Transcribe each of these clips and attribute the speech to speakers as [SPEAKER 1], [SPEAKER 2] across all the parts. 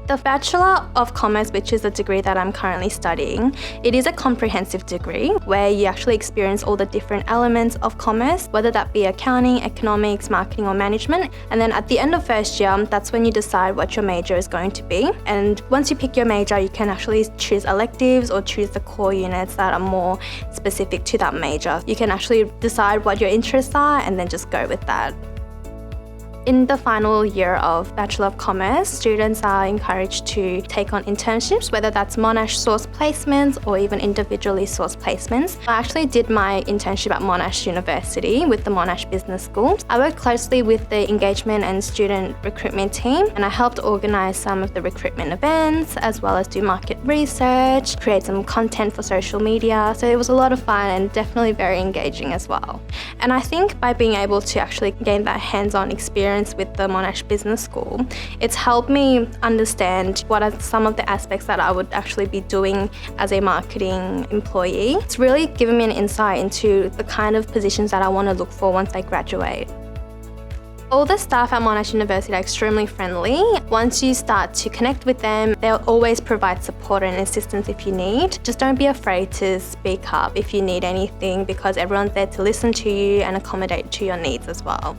[SPEAKER 1] The Bachelor of Commerce, which is the degree that I'm currently studying, it is a comprehensive degree where you actually experience all the different elements of commerce, whether that be accounting, economics, marketing or management. And then at the end of first year, that's when you decide what your major is going to be. And once you pick your major, you can actually choose electives or choose the core units that are more specific to that major. You can actually decide what your interests are and then just go with that. In the final year of Bachelor of Commerce, students are encouraged to take on internships, whether that's Monash source placements or even individually sourced placements. I actually did my internship at Monash University with the Monash Business School. I worked closely with the engagement and student recruitment team, and I helped organise some of the recruitment events, as well as do market research, create some content for social media. So it was a lot of fun and definitely very engaging as well. And I think by being able to actually gain that hands-on experience with the Monash Business School, it's helped me understand what are some of the aspects that I would actually be doing as a marketing employee. It's really given me an insight into the kind of positions that I want to look for once I graduate. All the staff at Monash University are extremely friendly. Once you start to connect with them, they'll always provide support and assistance if you need. Just don't be afraid to speak up if you need anything, because everyone's there to listen to you and accommodate to your needs as well.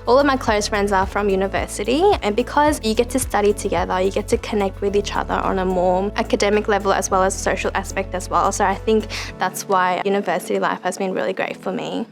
[SPEAKER 1] All of my close friends are from university, and because you get to study together, you get to connect with each other on a more academic level as well as social aspect as well. So I think that's why university life has been really great for me.